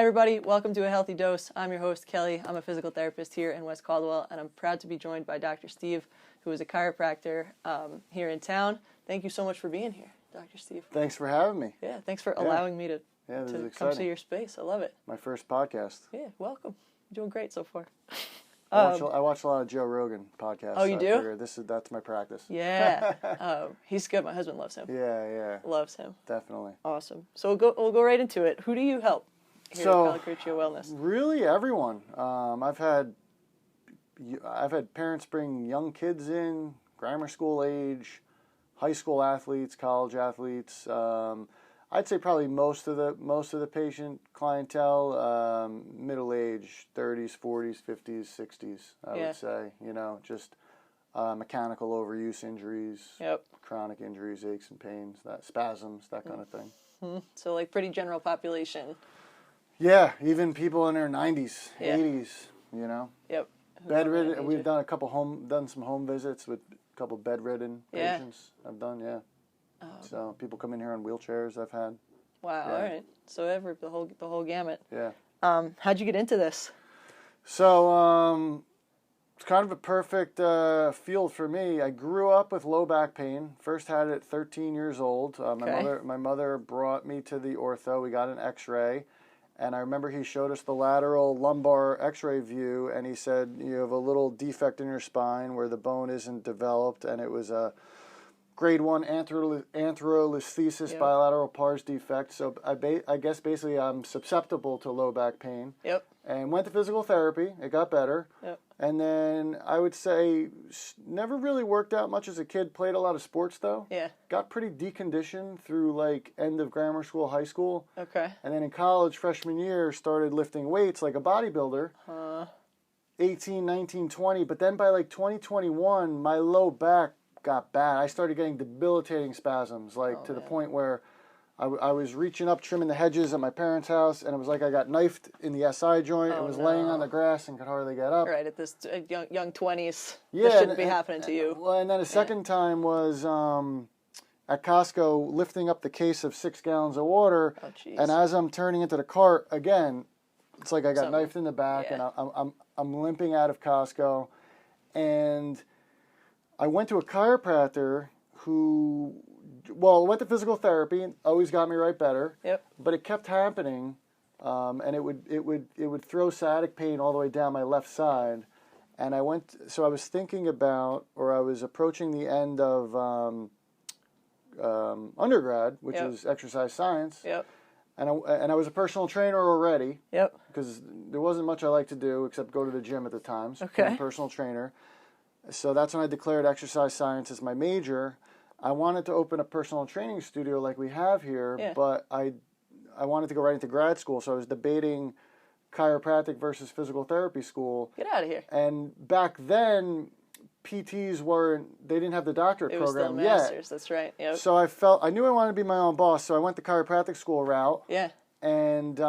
Hi everybody, welcome to A Healthy Dose. I'm your host Kelly. I'm a physical therapist here in West Caldwell, and I'm proud to be joined by Dr. Steve, who is a chiropractor here in town. Thank you so much for being here, Dr. Steve. Thanks for having me. Yeah, thanks for allowing me to this is come see your space. I love it. My first podcast. Yeah, welcome. You're doing great so far. I watch a lot of Joe Rogan podcasts. Oh, you do? That's my practice. Yeah. He's good. My husband loves him. Yeah. Loves him. Definitely. Awesome. So we'll go right into it. Who do you help here at Colacurcio Wellness? Really everyone. I've had parents bring young kids in, grammar school age, high school athletes, college athletes. I'd say probably most of the patient clientele, middle age, 30s, 40s, 50s, 60s. I would say, just mechanical overuse injuries, chronic injuries, aches and pains, spasms, that kind of thing. Mm-hmm. So like pretty general population. Yeah, even people in their 90s, 80s. Yep. Bedridden. We've done some home visits with a couple bedridden patients. I've done, so people come in here on wheelchairs. I've had. Wow. Yeah. All right. So the whole gamut. Yeah. How'd you get into this? So it's kind of a perfect field for me. I grew up with low back pain. First had it at 13 years old. My mother brought me to the ortho. We got an X-ray. And I remember he showed us the lateral lumbar X-ray view, and he said, you have a little defect in your spine where the bone isn't developed, and it was a grade 1 antherolisthesis bilateral pars defect. So I guess basically I'm susceptible to low back pain. Yep. And went to physical therapy. It got better. Yep. And then I would say never really worked out much as a kid. Played a lot of sports though. Yeah. Got pretty deconditioned through like end of grammar school, high school. Okay. And then in college, freshman year, started lifting weights like a bodybuilder. 18, 19, 20. But then by like 2021, my low back got bad. I started getting debilitating spasms, to the point where I was reaching up, trimming the hedges at my parents' house, and it was like I got knifed in the SI joint. I was laying on the grass and could hardly get up. Right, at this young 20s. This shouldn't be happening to you. Well, and then a second time was at Costco lifting up the case of 6 gallons of water. Oh, jeez. And as I'm turning into the cart, again, it's like I got knifed in the back, and I'm limping out of Costco. And I went to a chiropractor who... Well, I went to physical therapy and always got me right better. Yep. But it kept happening, and it would throw sciatic pain all the way down my left side. And I was thinking about, or I was approaching the end of undergrad, which is exercise science. Yep. And I was a personal trainer already. Yep. Because there wasn't much I liked to do except go to the gym at the time. So I'm a personal trainer. So that's when I declared exercise science as my major. I wanted to open a personal training studio like we have here, but I wanted to go right into grad school, so I was debating chiropractic versus physical therapy school. Get out of here. And back then, PTs they didn't have the doctorate program yet. It was still masters, that's right. Yep. So I knew I wanted to be my own boss, so I went the chiropractic school route. Yeah. And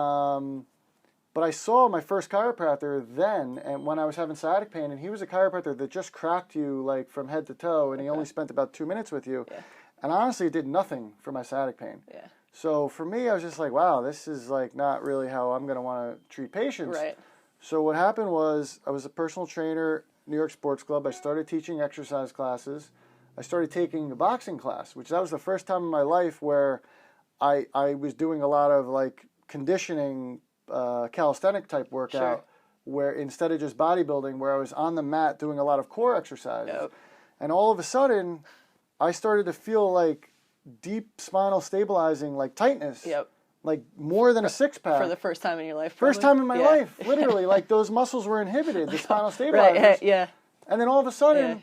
but I saw my first chiropractor then, and when I was having sciatic pain, and he was a chiropractor that just cracked you like from head to toe, and he only spent about 2 minutes with you. Yeah. And honestly, it did nothing for my sciatic pain. Yeah. So for me, I was just like, wow, this is like not really how I'm going to want to treat patients. Right. So what happened was I was a personal trainer, New York Sports Club. I started teaching exercise classes. I started taking a boxing class, that was the first time in my life where I was doing a lot of like conditioning, calisthenic type workout, where instead of just bodybuilding, where I was on the mat doing a lot of core exercises. Yep. And all of a sudden I started to feel like deep spinal stabilizing, like tightness. Yep. Like more than a six-pack. For the first time in your life. First time in my life, literally. Like those muscles were inhibited, the spinal stabilizers. Right, yeah. And then all of a sudden,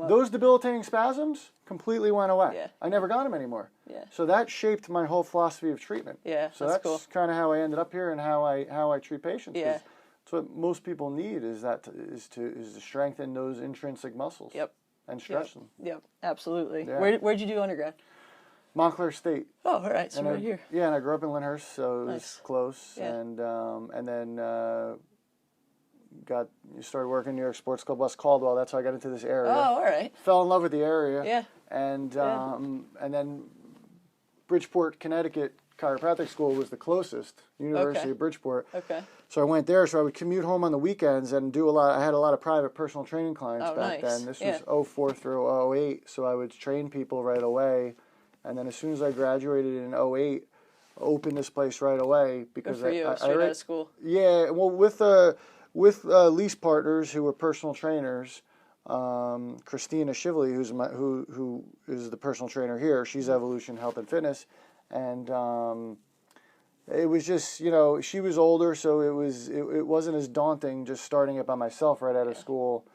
those debilitating spasms completely went away. Yeah. I never got them anymore. Yeah. So that shaped my whole philosophy of treatment. Yeah, so that's cool. Kind of how I ended up here and how I treat patients. Yeah. That's what most people need is to strengthen those intrinsic muscles. Yep. And stretch them. Yep, absolutely. Yeah. Where'd you do undergrad? Montclair State. Oh, all right. So right here. Yeah, and I grew up in Lyndhurst, so it was close. Yeah. And then started working in New York Sports Club West Caldwell. That's how I got into this area. Oh, all right. Fell in love with the area. Yeah. And then Bridgeport, Connecticut chiropractic school was the closest, University of Bridgeport. Okay. So I went there, so I would commute home on the weekends and do a lot. I had a lot of private personal training clients back then. This was 04 through 08, so I would train people right away. And then as soon as I graduated in 08, opened this place right away because Good for you, straight out of school. Yeah, well, with lease partners who were personal trainers. Christina Shively, who is the personal trainer here, she's Evolution Health and Fitness, and it was just, she was older, so it wasn't as daunting just starting it by myself right out of school.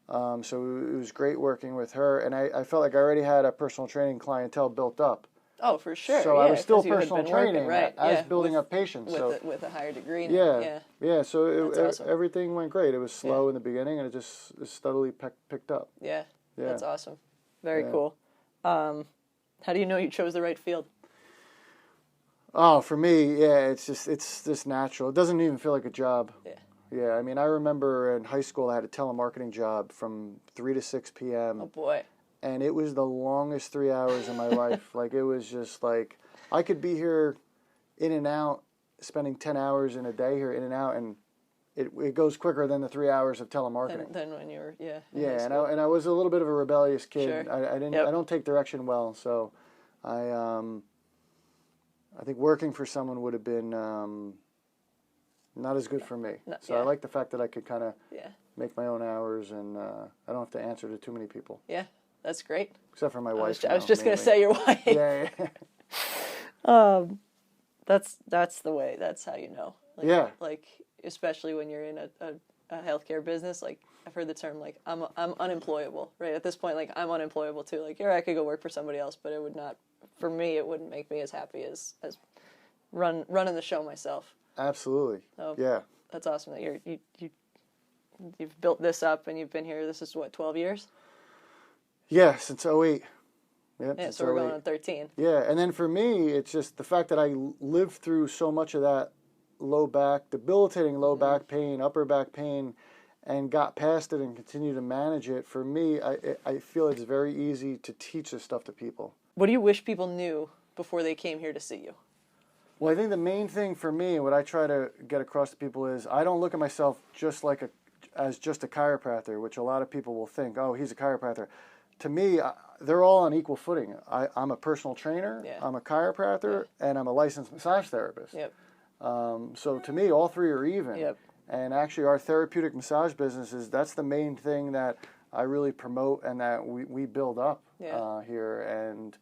So it was great working with her, and I felt like I already had a personal training clientele built up. Oh, for sure. So I was still personal training as building up patients. With a higher degree. Yeah. So awesome. Everything went great. It was slow in the beginning, and it just steadily picked up. Yeah. That's awesome. Very cool. How do you know you chose the right field? Oh, for me, it's just natural. It doesn't even feel like a job. Yeah. I mean, I remember in high school I had a telemarketing job from 3 to 6 p.m. Oh boy. And it was the longest 3 hours of my life. Like, it was just like, I could be here in and out, spending 10 hours in a day here in and out, and it goes quicker than the 3 hours of telemarketing. Than when you were, Yeah, and I was a little bit of a rebellious kid. Sure. I don't take direction well, so I think working for someone would have been not as good for me. I like the fact that I could kind of make my own hours, and I don't have to answer to too many people. Yeah. That's great. Except for my wife. I was just going to say your wife. Yeah. That's the way. That's how you know. Like, especially when you're in a healthcare business, like, I've heard the term, like, I'm unemployable, right? At this point, like, I'm unemployable too. Like, I could go work for somebody else, but it would not, for me, it wouldn't make me as happy as running the show myself. Absolutely. So, yeah. That's awesome that you've built this up, and you've been here, this is what, 12 years? Yeah, since 08. Yep, so we're going on 13. Yeah, and then for me, it's just the fact that I lived through so much of that debilitating low back pain, upper back pain, and got past it and continue to manage it. For me, I feel it's very easy to teach this stuff to people. What do you wish people knew before they came here to see you? Well, I think the main thing for me, what I try to get across to people is I don't look at myself as just a chiropractor, which a lot of people will think, oh, he's a chiropractor. To me, they're all on equal footing. I'm a personal trainer, I'm a chiropractor, and I'm a licensed massage therapist. Yep. So to me, all three are even. Yep. And actually, our therapeutic massage business that's the main thing that I really promote and that we build up here. And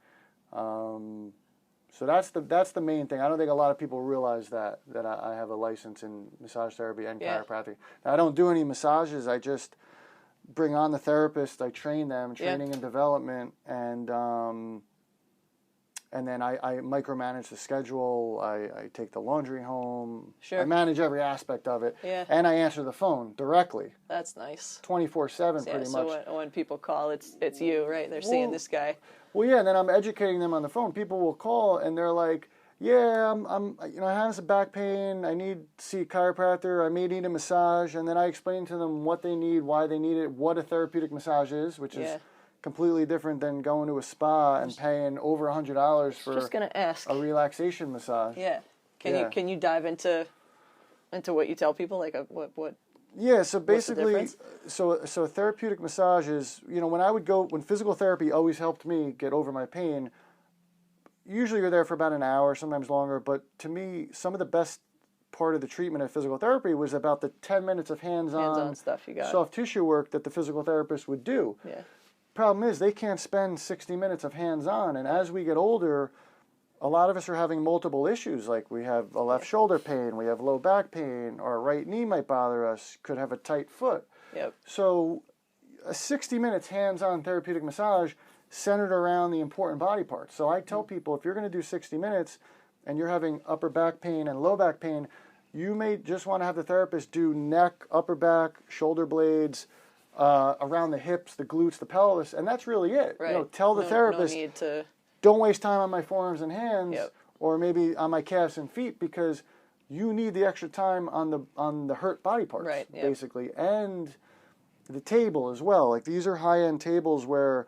so that's the main thing. I don't think a lot of people realize that I have a license in massage therapy and chiropractic. Now, I don't do any massages. I just bring on the therapist, I train them, training and development, and then I micromanage the schedule, I take the laundry home, I manage every aspect of it, and I answer the phone directly. That's nice. 24/7 pretty much. So when people call, it's you, right? They're seeing this guy. Well, yeah, and then I'm educating them on the phone. People will call, and they're like, yeah, I'm I have some back pain. I need to see a chiropractor. I may need a massage. And then I explain to them what they need, why they need it, what a therapeutic massage is, which is completely different than going to a spa and paying over $100 for a relaxation massage. Yeah. Can you dive into what you tell people, like what? Yeah, so basically, so therapeutic massage is, when physical therapy always helped me get over my pain. Usually you're there for about an hour, sometimes longer, but to me, some of the best part of the treatment of physical therapy was about the 10 minutes of hands-on stuff you got. Soft tissue work that the physical therapist would do. Yeah. Problem is, they can't spend 60 minutes of hands-on, and as we get older, a lot of us are having multiple issues, like we have a left shoulder pain, we have low back pain, or a right knee might bother us, could have a tight foot. Yep. So a 60 minutes hands-on therapeutic massage centered around the important body parts. So I tell people, if you're going to do 60 minutes and you're having upper back pain and low back pain, you may just want to have the therapist do neck, upper back, shoulder blades, around the hips, the glutes, the pelvis, and that's really it. Right. Tell the therapist, no need to... don't waste time on my forearms and hands, or maybe on my calves and feet, because you need the extra time on the hurt body parts, basically, and the table as well. Like, these are high-end tables where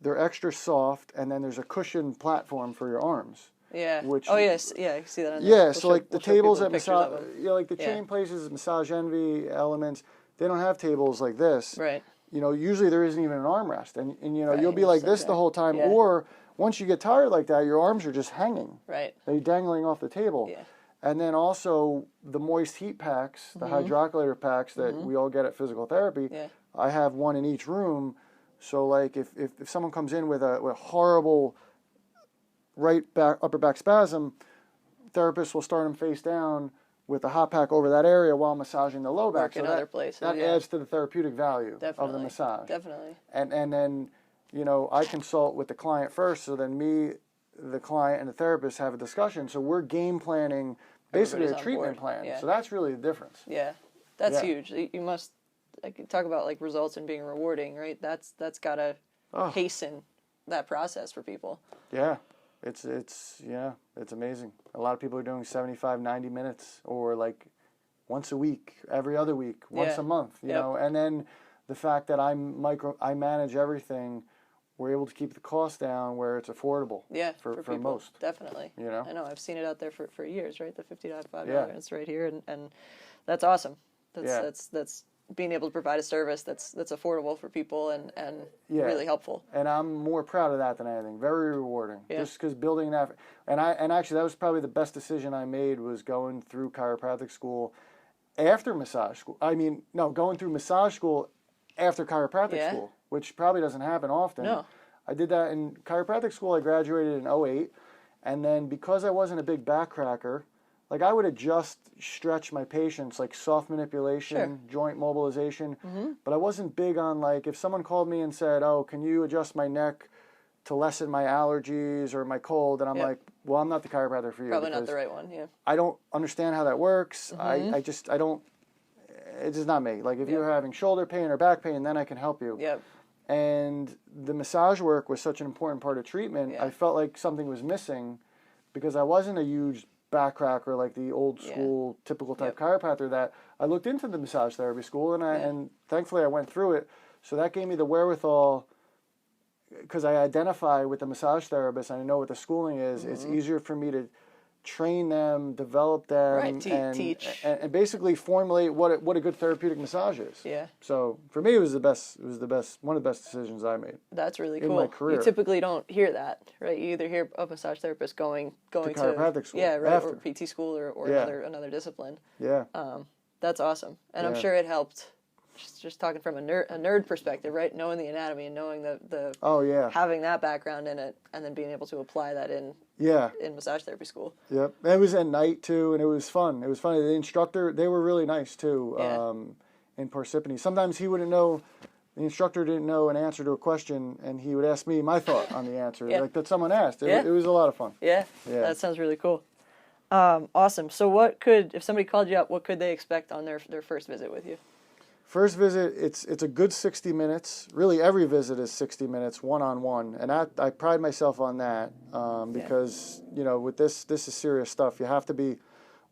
they're extra soft, and then there's a cushioned platform for your arms. Yeah. Which, yes. Yeah, I see that on there. Yeah, so like the tables at massage, like the chain places, Massage Envy, Elements, they don't have tables like this. Right. Usually there isn't even an armrest, and you'll be like this the whole time, or once you get tired like that, your arms are just hanging. Right. They're dangling off the table. Yeah. And then also the moist heat packs, the hydrocollator packs that we all get at physical therapy. Yeah. I have one in each room. So like if someone comes in with a horrible upper back spasm, therapists will start them face down with a hot pack over that area while massaging the low back. So other places. That adds to the therapeutic value of the massage. Definitely. And then, I consult with the client first, so then me, the client, and the therapist have a discussion. So we're game planning basically a treatment plan. Yeah. So that's really the difference. Yeah. That's huge. You must talk about like results and being rewarding, right? That's got to hasten that process for people. Yeah. It's amazing. A lot of people are doing 75, 90 minutes or like once a week, every other week, once a month, you know. And then the fact that I manage everything, we're able to keep the cost down where it's affordable for people, most. Definitely. I know. I've seen it out there for years, right? The $50.5 it's right here, and that's awesome. That's being able to provide a service that's affordable for people and really helpful. And I'm more proud of that than anything. Very rewarding. Just because building that, and actually that was probably the best decision I made, was going through chiropractic school after massage school. Going through massage school after chiropractic school, which probably doesn't happen often. No. I did that in chiropractic school. I graduated in 2008, and then because I wasn't a big backcracker, like I would adjust, stretch my patients, like soft manipulation, joint mobilization, but I wasn't big on like if someone called me and said, "Oh, can you adjust my neck to lessen my allergies or my cold?" And I'm like, "Well, I'm not the chiropractor for you. Probably not the right one." Yeah. I don't understand how that works. I don't. It's just not me. Like if you're having shoulder pain or back pain, then I can help you. Yep. And the massage work was such an important part of treatment. I felt like something was missing because I wasn't a huge backcracker like the old school typical type chiropractor. That I looked into the massage therapy school and thankfully I went through it. So that gave me the wherewithal, because I identify with the massage therapist and I know what the schooling is. It's easier for me to train them, develop them, teach, and basically formulate what a good therapeutic massage is. Yeah. So for me, it was the best. One of the best decisions I made. That's really cool. In my career. You typically don't hear that, right? You either hear a massage therapist going to chiropractic school, or PT school or another discipline. Yeah. That's awesome, and I'm sure it helped. Just talking from a nerd perspective, right? Knowing the anatomy and knowing the having that background in it, and then being able to apply that in massage therapy school. Yep, it was at night too, and it was fun. It was funny. The instructor, they were really nice too. In Parsippany, sometimes he wouldn't know. The instructor didn't know an answer to a question, and he would ask me my thought on the answer, like that someone asked. It was a lot of fun. Yeah, that sounds really cool. Awesome. So, if somebody called you up, what could they expect on their first visit with you? First visit, it's a good 60 minutes. Really, every visit is 60 minutes, one-on-one. And I pride myself on that because, with this is serious stuff. You have to be,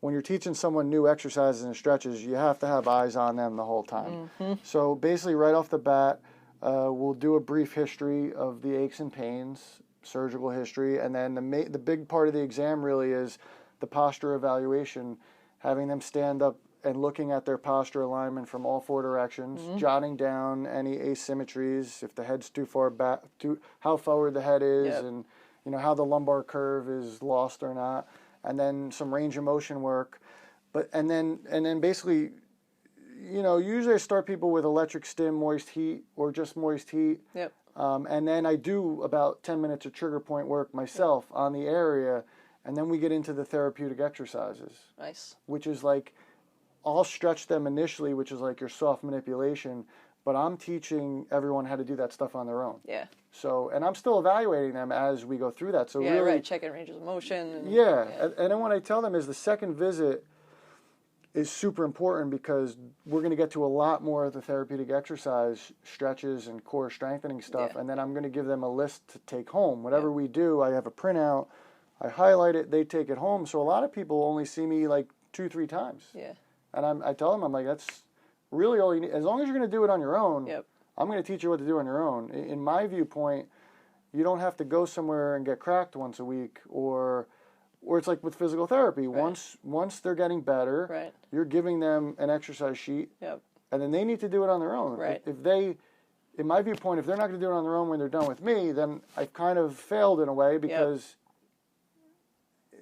when you're teaching someone new exercises and stretches, you have to have eyes on them the whole time. So basically, right off the bat, we'll do a brief history of the aches and pains, surgical history, and then the big part of the exam really is the posture evaluation, having them stand up and looking at their posture alignment from all four directions, jotting down any asymmetries, if the head's too far back, how forward the head is, and how the lumbar curve is lost or not, and then some range of motion work, and then basically, usually I start people with electric stim, moist heat, or just moist heat, and then I do about 10 minutes of trigger point work myself on the area, and then we get into the therapeutic exercises. Nice. Which is like, I'll stretch them initially, which is like your soft manipulation, but I'm teaching everyone how to do that stuff on their own. Yeah. So, and I'm still evaluating them as we go through that. So really, checking ranges of motion. And then what I tell them is the second visit is super important because we're going to get to a lot more of the therapeutic exercise, stretches and core strengthening stuff, and then I'm going to give them a list to take home. Whatever we do, I have a printout, I highlight it, they take it home. So a lot of people only see me like 2-3 times. Yeah. And I tell them, I'm like, that's really all you need. As long as you're going to do it on your own, I'm going to teach you what to do on your own. In my viewpoint, you don't have to go somewhere and get cracked once a week or Or it's like with physical therapy. Once they're getting better, you're giving them an exercise sheet, and then they need to do it on their own. If they, in my viewpoint, if they're not going to do it on their own when they're done with me, then I've kind of failed in a way because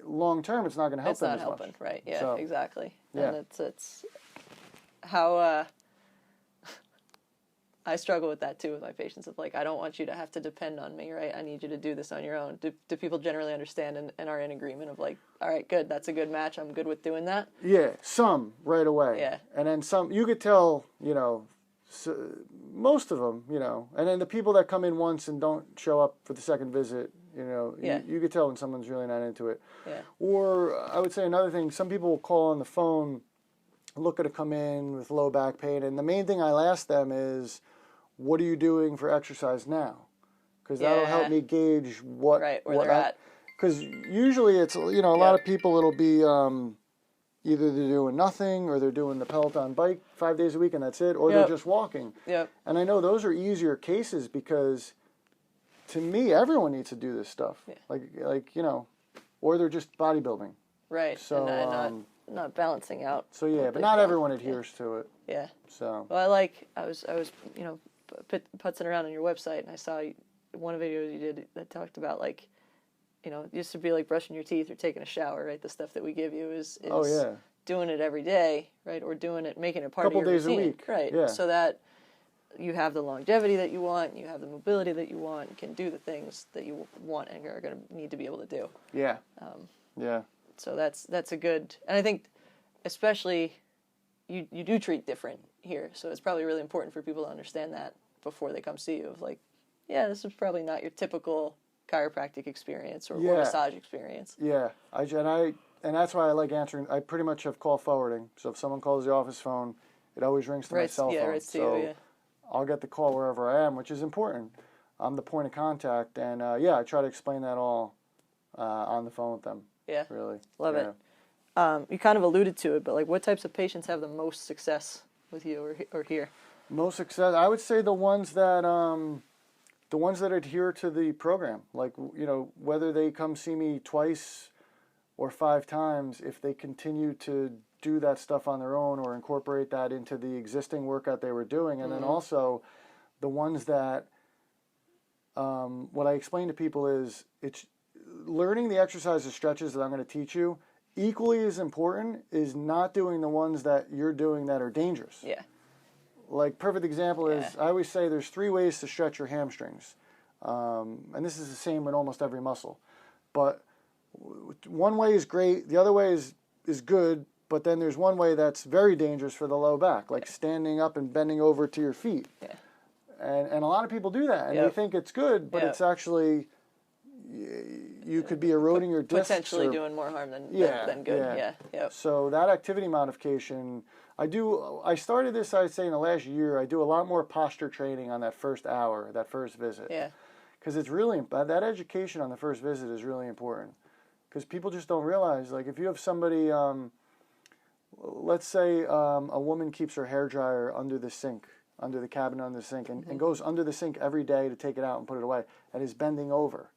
long term it's not going to help them as much. It's not helping, right? Yeah, so, exactly. Yeah. And it's how I struggle with that too with my patients. Of like, I don't want you to have to depend on me, right? I need you to do this on your own. Do people generally understand and are in agreement of like, all right, good, that's a good match. I'm good with doing that. Yeah, some right away. Yeah, and then some. You could tell, most of them, and then the people that come in once and don't show up for the second visit, you could tell when someone's really not into it. Yeah. Or I would say another thing. Some people will call on the phone, looking to come in with low back pain, and the main thing I'll ask them is, what are you doing for exercise now? Because that'll help me gauge where they're at. Because usually it's, a lot of people, it'll be either they're doing nothing or they're doing the Peloton bike 5 days a week and that's it, or they're just walking. Yep. And I know those are easier cases because to me, everyone needs to do this stuff. Yeah. Or they're just bodybuilding. Right. So and not balancing out. So but not everyone adheres to it. Yeah. So. Well, I was putzing around on your website and I saw one video you did that talked about like, it used to be like brushing your teeth or taking a shower, right? The stuff that we give you is doing it every day, right? Or making it part of your routine. Couple days a week. Right. Yeah. So that you have the longevity that you want, you have the mobility that you want, you can do the things that you want and are going to need to be able to do. Yeah. So that's a good, and I think especially you do treat different here. So it's probably really important for people to understand that before they come see you of like, this is probably not your typical chiropractic experience or massage experience. Yeah, and that's why I like answering. I pretty much have call forwarding. So if someone calls the office phone, it always rings to my cell phone. Right to you, I'll get the call wherever I am, which is important. I'm the point of contact, and I try to explain that all on the phone with them. Yeah, really love it. You kind of alluded to it, but like, what types of patients have the most success with you or here? Most success, I would say the ones that adhere to the program, like, whether they come see me twice or 5 times, if they continue to do that stuff on their own or incorporate that into the existing workout they were doing. And then also the ones that, what I explain to people is it's learning the exercises, stretches that I'm going to teach you. Equally as important is not doing the ones that you're doing that are dangerous. Yeah. Like, perfect example is, I always say there's 3 ways to stretch your hamstrings. And this is the same in almost every muscle. But one way is great, the other way is good, but then there's one way that's very dangerous for the low back, like standing up and bending over to your feet. Yeah. And a lot of people do that, and they think it's good, but it's actually, you could be eroding your discs. Potentially doing more harm than good. Yeah. Yep. So that activity modification, I started this, I'd say, in the last year. I do a lot more posture training on that first hour, that first visit. Yeah. Because it's really, that education on the first visit is really important. Because people just don't realize, like, if you have somebody, let's say a woman keeps her hairdryer under the sink, under the cabinet under the sink, and goes under the sink every day to take it out and put it away, and is bending over.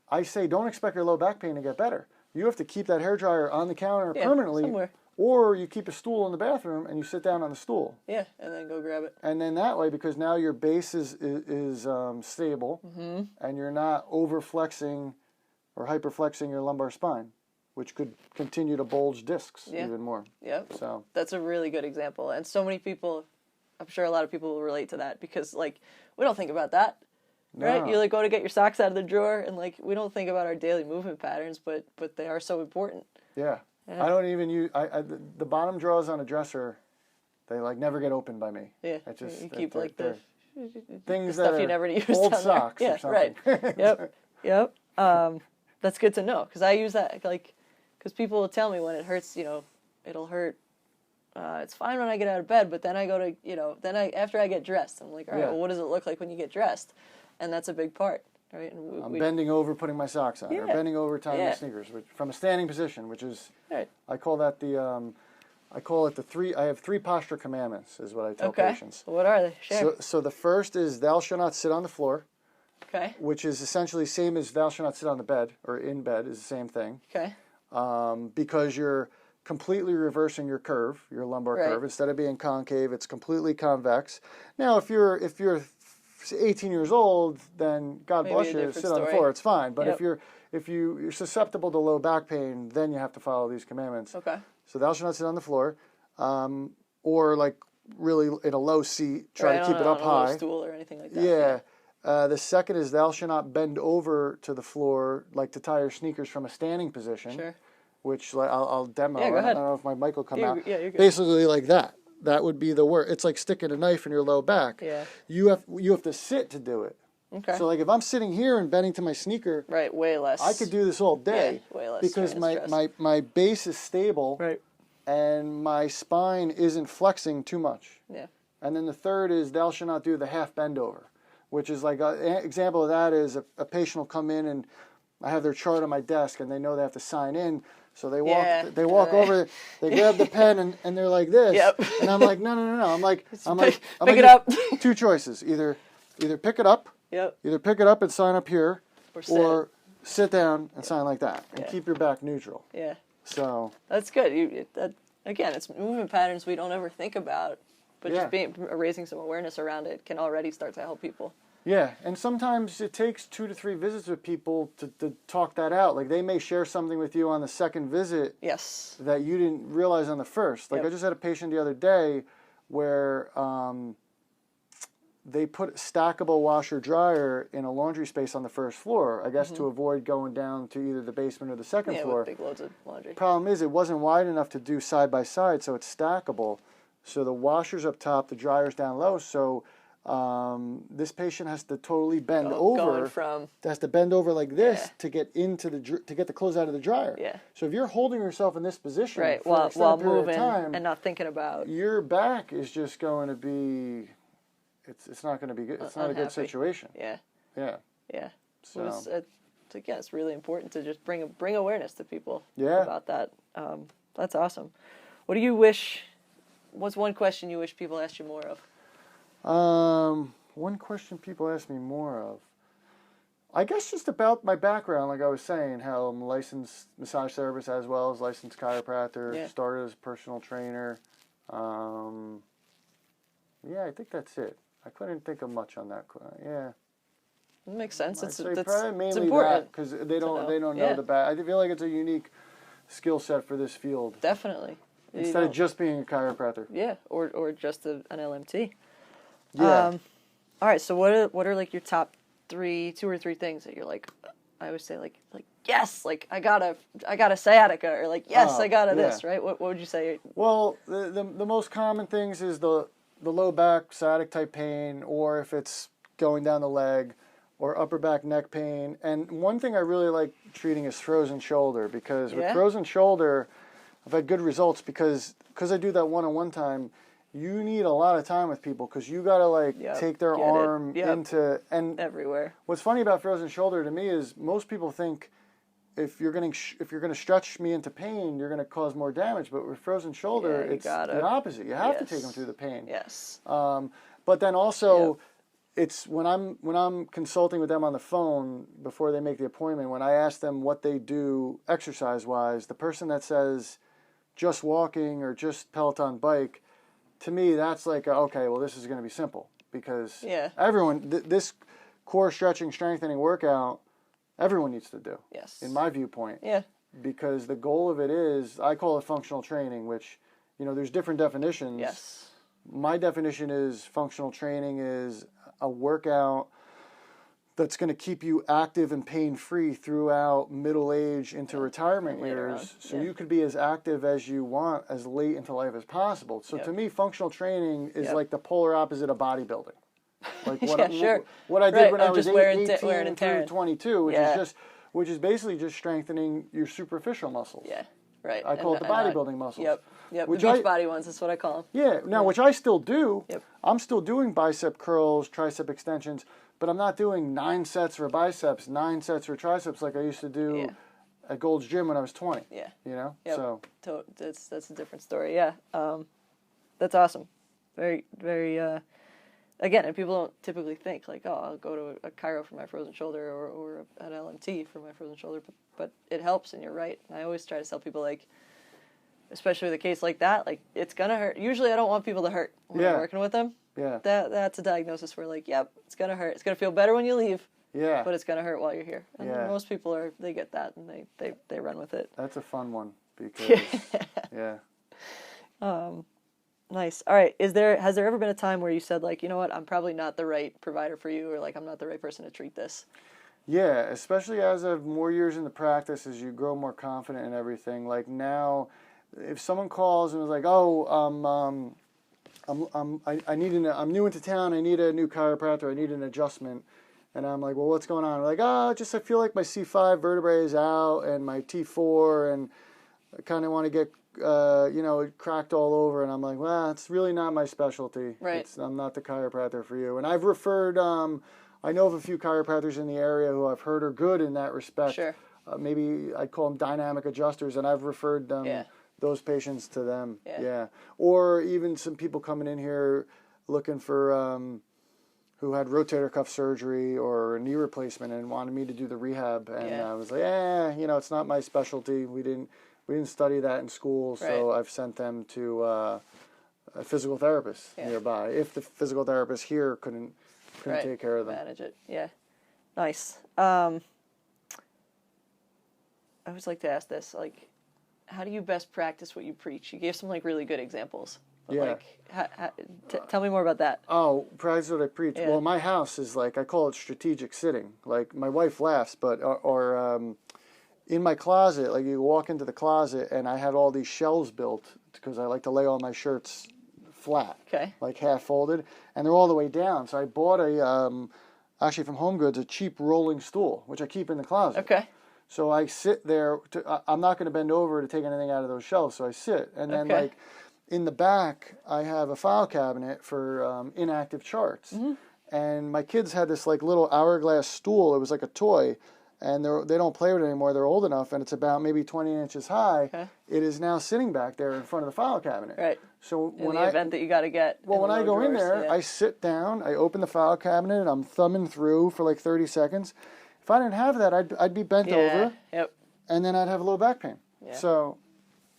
I say, don't expect your low back pain to get better. You have to keep that hairdryer on the counter permanently. Somewhere. Or you keep a stool in the bathroom and you sit down on the stool. Yeah, and then go grab it. And then that way, because now your base is stable, and you're not overflexing or hyperflexing your lumbar spine, which could continue to bulge discs even more. Yep. So that's a really good example. And so many people, I'm sure a lot of people will relate to that because, like, we don't think about that. No. Right? You, like, go to get your socks out of the drawer, and, like, we don't think about our daily movement patterns, but they are so important. Yeah. I don't even use the bottom drawers on a dresser. They like never get opened by me. Yeah, you keep like the things the that stuff you never use. Old socks. Or something. Right. Yep. That's good to know because I use that because people will tell me when it hurts. It'll hurt. It's fine when I get out of bed, but then I go to after I get dressed, I'm like, all right, well, what does it look like when you get dressed? And that's a big part. Right? And I'm bending over, putting my socks on, or bending over, tying my sneakers, from a standing position, which is, I call that I have 3 posture commandments, is what I tell patients. What are they? Share. So the first is, thou shalt not sit on the floor. Okay. Which is essentially same as thou shalt not sit on the bed or in bed is the same thing. Okay. Because you're completely reversing your curve, your lumbar curve. Instead of being concave, it's completely convex. Now, if you're 18 years old, then God bless you, sit on the floor. It's fine. But if you're susceptible to low back pain, then you have to follow these commandments. Okay. So thou shalt not sit on the floor, or like really in a low seat. Try to keep it up high. A low stool or anything like that. Yeah. The second is thou shalt not bend over to the floor, like to tie your sneakers from a standing position. Sure. Which I'll demo. Yeah, go ahead. I don't know if my mic will come out. Yeah, you're good. Basically like that. That would be the word. It's like sticking a knife in your low back. Yeah. You have to sit to do it. Okay. So like if I'm sitting here and bending to my sneaker, right, way less. I could do this all day. Yeah, way less. Because my base is stable. Right. And my spine isn't flexing too much. Yeah. And then the third is thou shalt not do the half bend over, which is like an example of that is a patient will come in and I have their chart on my desk and they know they have to sign in. So they walk over, they grab the pen and they're like this. Yep. And I'm like, no. I'm like, pick it up. Two choices. Either pick it up. Yep. Either pick it up and sign up here, or sit down and sign like that and keep your back neutral. Yeah. So that's good. Again, it's movement patterns we don't ever think about, but just raising some awareness around it can already start to help people. Yeah, and sometimes it takes 2 to 3 visits with people to talk that out. Like they may share something with you on the second visit that you didn't realize on the first. Like I just had a patient the other day where they put stackable washer dryer in a laundry space on the first floor, I guess to avoid going down to either the basement or the second floor. With big loads of laundry. Problem is it wasn't wide enough to do side by side, so it's stackable. So the washer's up top, the dryer's down low, so this patient has to totally bend over. Has to bend over like this to get into to get the clothes out of the dryer. Yeah. So if you're holding yourself in this position for an while extended period moving of time, and not thinking about your back is just going to be. It's not going to be good. It's not a good situation. Yeah. Yeah. Yeah. So again, it's really important to just bring awareness to people about that. That's awesome. What do you wish? What's one question you wish people asked you more of? One question people ask me more of. I guess just about my background, like I was saying, how I'm a licensed massage therapist as well as licensed chiropractor. Started as a personal trainer. I think that's it. I couldn't think of much on that. Yeah. It makes sense. It's mainly it's important because they don't know the back. I feel like it's a unique skill set for this field. Definitely. Instead of just being a chiropractor. Yeah, or just an LMT. Yeah. All right. So what are like your top 2 or 3 things that you're like? I always say like yes, like I got a sciatica, or like yes, I got a this, right? What would you say? Well, the most common things is the low back sciatic type pain, or if it's going down the leg, or upper back neck pain. And one thing I really like treating is frozen shoulder, because with frozen shoulder, I've had good results because I do that one-on-one time. You need a lot of time with people because you got to take their arm into and everywhere. What's funny about frozen shoulder to me is most people think if you're going to stretch me into pain, you're going to cause more damage. But with frozen shoulder, it's the opposite. You have to take them through the pain. Yes. But then also, it's when I'm consulting with them on the phone before they make the appointment. When I ask them what they do exercise-wise, the person that says just walking or just Peloton bike, to me that's like okay, well this is going to be simple because everyone this core stretching strengthening workout. Everyone needs to do, in my viewpoint. Yeah. Because the goal of it is, I call it functional training, which, there's different definitions. Yes. My definition is functional training is a workout that's going to keep you active and pain-free throughout middle age into retirement years. So you could be as active as you want as late into life as possible. So to me, functional training is like the polar opposite of bodybuilding. Like what I did when I was 18 through 22, which is basically just strengthening your superficial muscles. Yeah, right. I call it the bodybuilding muscles. Yep. The beach body ones is what I call them. Yeah. Now, which I still do. Yep. I'm still doing bicep curls, tricep extensions, but I'm not doing 9 sets for biceps, 9 sets for triceps like I used to do at Gold's Gym when I was 20. Yeah. Yep. So that's a different story. Yeah. That's awesome. Very, very. again, and people don't typically think like, oh, I'll go to a chiro for my frozen shoulder or an LMT for my frozen shoulder, but it helps, and you're right. And I always try to tell people, like, especially with a case like that, like, it's gonna hurt. Usually I don't want people to hurt when I'm working with them. Yeah. That's a diagnosis where, like, yep, it's gonna hurt. It's gonna feel better when you leave. Yeah. But it's gonna hurt while you're here. And most people they get that, and they run with it. That's a fun one because Nice. All right. Has there ever been a time where you said, like, you know what, I'm probably not the right provider for you, or like I'm not the right person to treat this? Yeah, especially as of more years in the practice, as you grow more confident in everything. Like now, if someone calls and is like, oh, I'm new into town, I need a new chiropractor, I need an adjustment. And I'm like, well, what's going on? They're like, I feel like my C5 vertebrae is out and my T4, and I kind of want to get, cracked all over. And I'm like, well, it's really not my specialty. Right. I'm not the chiropractor for you. And I've referred, I know of a few chiropractors in the area who I've heard are good in that respect. Sure. Maybe I'd call them dynamic adjusters, and I've referred them, those patients to them. Yeah. Or even some people coming in here looking for, who had rotator cuff surgery or knee replacement and wanted me to do the rehab, and I was like, it's not my specialty. We didn't study that in school, so I've sent them to a physical therapist nearby. If the physical therapist here couldn't take care of them, manage it. Yeah, nice. I always like to ask this, like, how do you best practice what you preach? You gave some like really good examples. But like, tell me more about that. Oh, practice what I preach. Yeah. Well, my house is like, I call it strategic sitting. Like, my wife laughs, but, in my closet, like, you walk into the closet and I had all these shelves built because I like to lay all my shirts flat. Okay. Like half folded, and they're all the way down. So I bought actually from Home Goods, a cheap rolling stool, which I keep in the closet. Okay. So I sit there, I'm not going to bend over to take anything out of those shelves, so I sit. And then, like, in the back, I have a file cabinet for inactive charts. Mm-hmm. And my kids had this like little hourglass stool. It was like a toy, and they don't play with it anymore. They're old enough, and it's about maybe 20 inches high. Okay. It is now sitting back there in front of the file cabinet. Right. So in the event that you got to get. Well, when I go in there, I sit down, I open the file cabinet, and I'm thumbing through for like 30 seconds. If I didn't have that, I'd be bent over. Yep. And then I'd have low back pain. Yeah. So,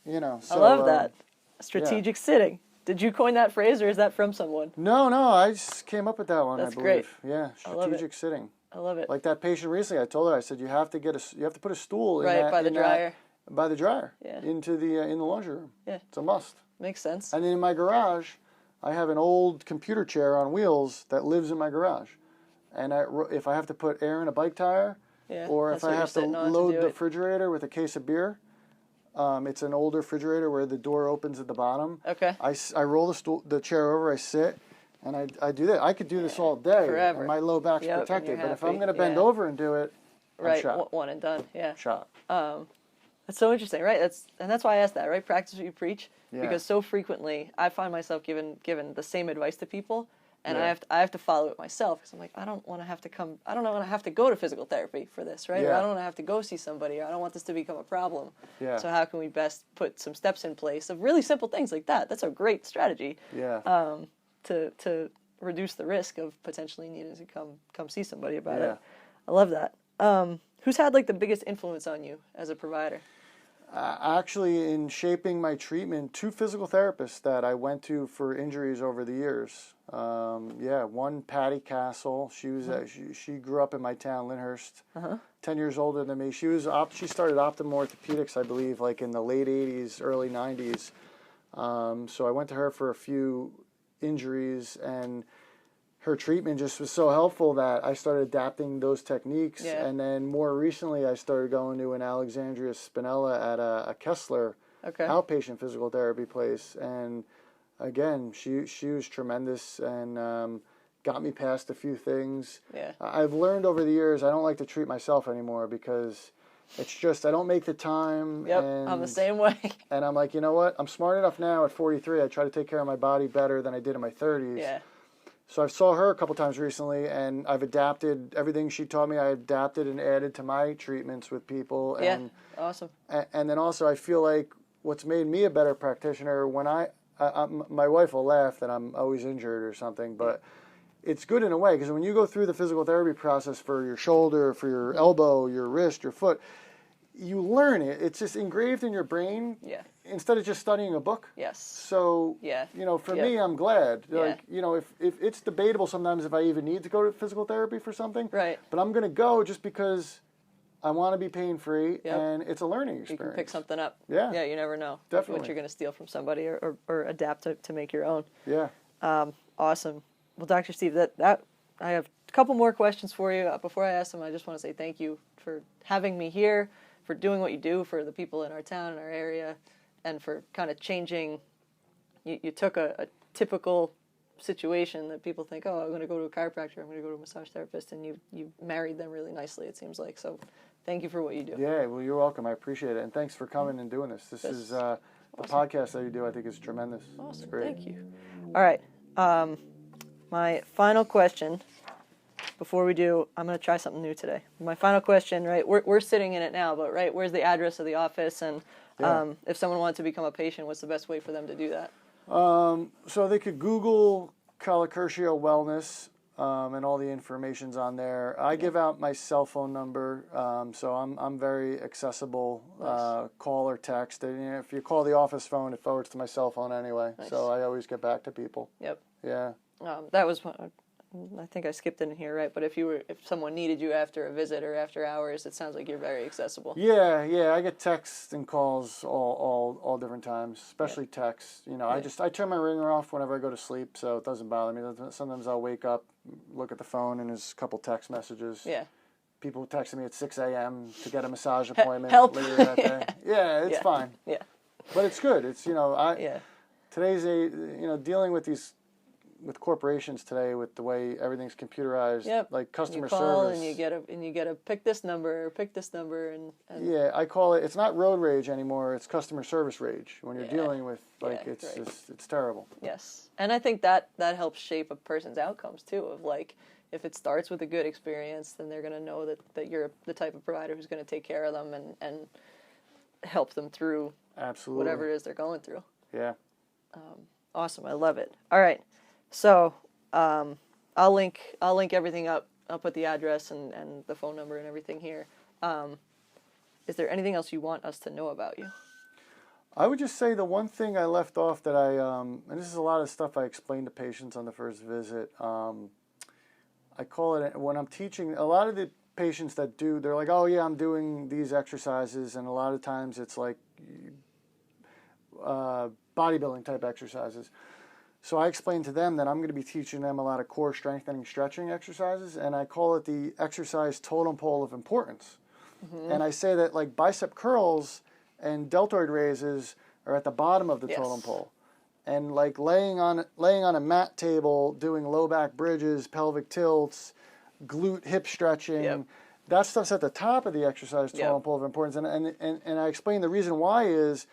So, I love that. Strategic sitting. Did you coin that phrase, or is that from someone? No, I just came up with that one. That's I believe. Great. Yeah, strategic sitting. I love it. Like that patient recently, I told her, I said, you have to put a stool by the dryer. By the dryer. Yeah. Into the in the laundry room. Yeah. It's a must. Makes sense. And then in my garage, I have an old computer chair on wheels that lives in my garage, and if I have to put air in a bike tire, or if I have to load the refrigerator with a case of beer. It's an older refrigerator where the door opens at the bottom. Okay. I roll the chair over, I sit, and I do that. I could do this all day. Forever. And my low back's protected. But if I'm going to bend over and do it, I'm shot. One and done. Yeah. Shot. That's so interesting, right? That's why I asked that, right? Practice what you preach. Yeah. Because so frequently I find myself given the same advice to people. And I have to follow it myself because I'm like, I don't want to have to go to physical therapy for this, right? Yeah. Or I don't want to have to go see somebody, or I don't want this to become a problem. Yeah. So how can we best put some steps in place of really simple things like that? That's a great strategy. Yeah. To reduce the risk of potentially needing to come see somebody about it. I love that. Who's had like the biggest influence on you as a provider? Actually, in shaping my treatment, 2 physical therapists that I went to for injuries over the years. One, Patty Castle. She was she grew up in my town, Lyndhurst. 10 years older than me. She started Optimum Orthopedics, I believe, like in the late 80s, early 90s. So I went to her for a few injuries, and her treatment just was so helpful that I started adapting those techniques. Yeah. And then more recently, I started going to an Alexandria Spinella at a Kessler outpatient physical therapy place. And again, she was tremendous and got me past a few things. Yeah. I've learned over the years I don't like to treat myself anymore because it's just I don't make the time. Yep, I'm the same way. And I'm like, you know what? I'm smart enough now at 43. I try to take care of my body better than I did in my 30s. Yeah. So I saw her a couple times recently, and I've adapted everything she taught me. I adapted and added to my treatments with people. And, awesome. And then also I feel like what's made me a better practitioner when my wife will laugh that I'm always injured or something, but it's good in a way, because when you go through the physical therapy process for your shoulder, for your elbow, your wrist, your foot, you learn it. It's just engraved in your brain. Yeah. Instead of just studying a book. Yes. So, for me, I'm glad. Like, if it's debatable sometimes if I even need to go to physical therapy for something. Right. But I'm going to go just because I want to be pain-free, and it's a learning experience. You can pick something up. Yeah. Yeah, you never know. Definitely. What you're going to steal from somebody or adapt to make your own. Yeah. Awesome. Well, Dr. Steve, that I have a couple more questions for you. Before I ask them, I just want to say thank you for having me here, for doing what you do for the people in our town, in our area, and for kind of changing. You took a typical situation that people think, oh, I'm going to go to a chiropractor, I'm going to go to a massage therapist, and you married them really nicely, it seems like. So thank you for what you do. Yeah, well, you're welcome. I appreciate it. And thanks for coming and doing this. This is the podcast that you do, I think, is tremendous. Awesome. It's great. Thank you. All right. My final question, before we do, I'm going to try something new today. My final question, right, we're sitting in it now, but right, where's the address of the office? And if someone wanted to become a patient, what's the best way for them to do that? So they could Google Colacurcio Wellness, and all the information's on there. I give out my cell phone number, so I'm very accessible. Nice. Call or text. And, if you call the office phone, it forwards to my cell phone anyway. Nice. So I always get back to people. Yep. Yeah. That was, I think I skipped it in here, right? But if someone needed you after a visit or after hours, it sounds like you're very accessible. Yeah. I get texts and calls all different times, especially texts. I turn my ringer off whenever I go to sleep, so it doesn't bother me. Sometimes I'll wake up, look at the phone, and there's a couple text messages. Yeah. People texting me at 6 a.m. to get a massage appointment later that day. Yeah, it's fine. Yeah. But it's good. It's, today's dealing with with corporations today, with the way everything's computerized, like customer service. You call and you get to pick this number, and yeah, I call it. It's not road rage anymore. It's customer service rage when you're dealing with it's terrible. Yes, and I think that helps shape a person's outcomes too. Of like, if it starts with a good experience, then they're going to know that you're the type of provider who's going to take care of them and help them through whatever it is they're going through. Yeah. Awesome. I love it. All right. So I'll link everything up. I'll put the address and the phone number and everything here. Is there anything else you want us to know about you? I would just say the one thing I left off that and this is a lot of stuff I explain to patients on the first visit. I call it, when I'm teaching, a lot of the patients that they're like, oh yeah, I'm doing these exercises, and a lot of times it's like bodybuilding type exercises. So I explain to them that I'm going to be teaching them a lot of core strengthening stretching exercises, and I call it the exercise totem pole of importance. Mm-hmm. And I say that like bicep curls and deltoid raises are at the bottom of the totem pole. And like laying on a mat table, doing low back bridges, pelvic tilts, glute hip stretching, that stuff's at the top of the exercise totem pole of importance. And I explain the reason why is,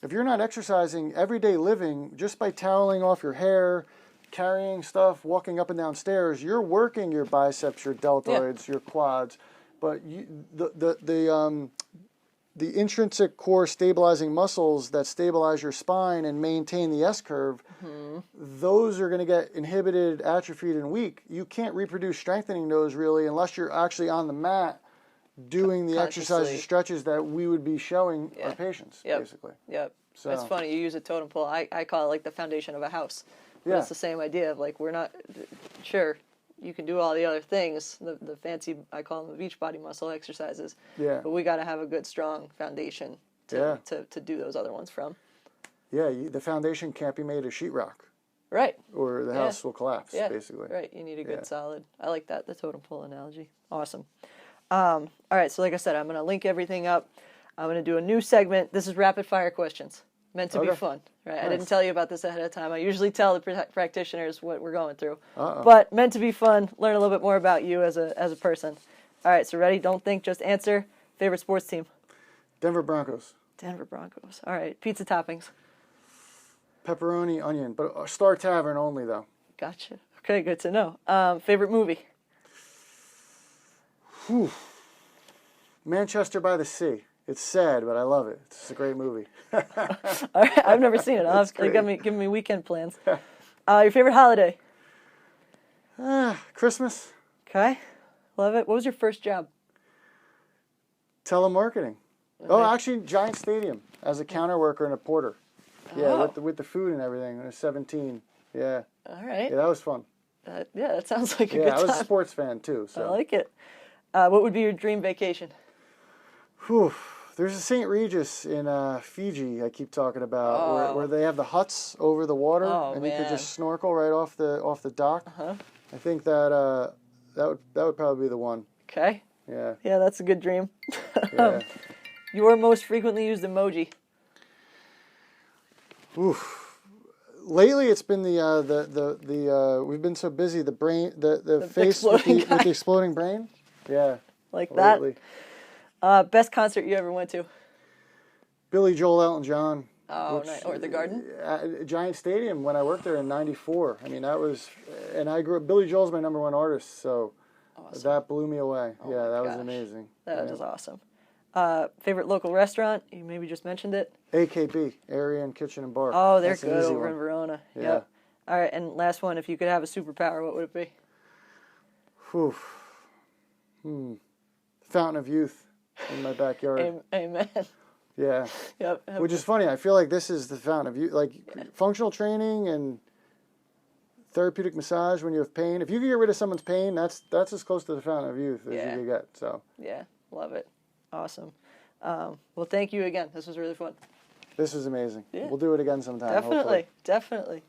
if you're not exercising everyday living, just by toweling off your hair, carrying stuff, walking up and down stairs, you're working your biceps, your deltoids, your quads. But the intrinsic core stabilizing muscles that stabilize your spine and maintain the S-curve, those are going to get inhibited, atrophied, and weak. You can't reproduce strengthening those really unless you're actually on the mat doing the exercises, stretches that we would be showing our patients, basically. Yep. So it's funny, you use a totem pole. I call it like the foundation of a house. But it's the same idea of like, we're not, sure, you can do all the other things, the fancy, I call them the beach body muscle exercises. Yeah. But we got to have a good, strong foundation to do those other ones from. Yeah, the foundation can't be made of sheetrock. Right. Or the house will collapse, basically. Right, you need a good solid, I like that, the totem pole analogy. Awesome. All right, so like I said, I'm going to link everything up. I'm going to do a new segment. This is rapid fire questions, meant to be fun. Right? Nice. I didn't tell you about this ahead of time. I usually tell the practitioners what we're going through. But meant to be fun, learn a little bit more about you as a person. All right, so ready? Don't think, just answer. Favorite sports team? Denver Broncos. Denver Broncos. All right, pizza toppings? Pepperoni, onion, but Star Tavern only, though. Gotcha. Okay, good to know. Favorite movie? Whew. Manchester by the Sea. It's sad, but I love it. It's a great movie. All right, I've never seen it. Give me weekend plans. Your favorite holiday? Christmas. Okay. Love it. What was your first job? Telemarketing. Okay. Oh, actually, Giant Stadium as a counter worker and a porter. Yeah, with the food and everything. When I was 17. Yeah. All right. Yeah, that was fun. Yeah, that sounds like a good time. Yeah, I was a sports fan too. So. I like it. What would be your dream vacation? Whew. There's a St. Regis in Fiji I keep talking about, where they have the huts over the water, and you could just snorkel right off the dock. Uh-huh. I think that would probably be the one. Okay. Yeah. Yeah, that's a good dream. Yeah. Your most frequently used emoji? Oof. Lately, it's been the we've been so busy. The brain, the face with the exploding brain. Yeah. Like that. Lately. Best concert you ever went to? Billy Joel, Elton John. Oh, nice. Or the Garden? Giant Stadium when I worked there in '94. I mean, that was, and I grew up. Billy Joel's my #1 artist, so that blew me away. Oh yeah, that was amazing. That was awesome. Favorite local restaurant? You maybe just mentioned it. AKB, Area and Kitchen and Bar. Oh, they're good over in Verona. Yeah. Yep. All right, and last one. If you could have a superpower, what would it be? Fountain of Youth in my backyard. Amen. Yeah. Yep. Which is funny. I feel like this is the fountain of youth. Like functional training and therapeutic massage when you have pain. If you can get rid of someone's pain, that's as close to the fountain of youth as you can get. So. Yeah. Love it. Awesome. Well, thank you again. This was really fun. This was amazing. Yeah. We'll do it again sometime. Definitely. Hopefully. Definitely.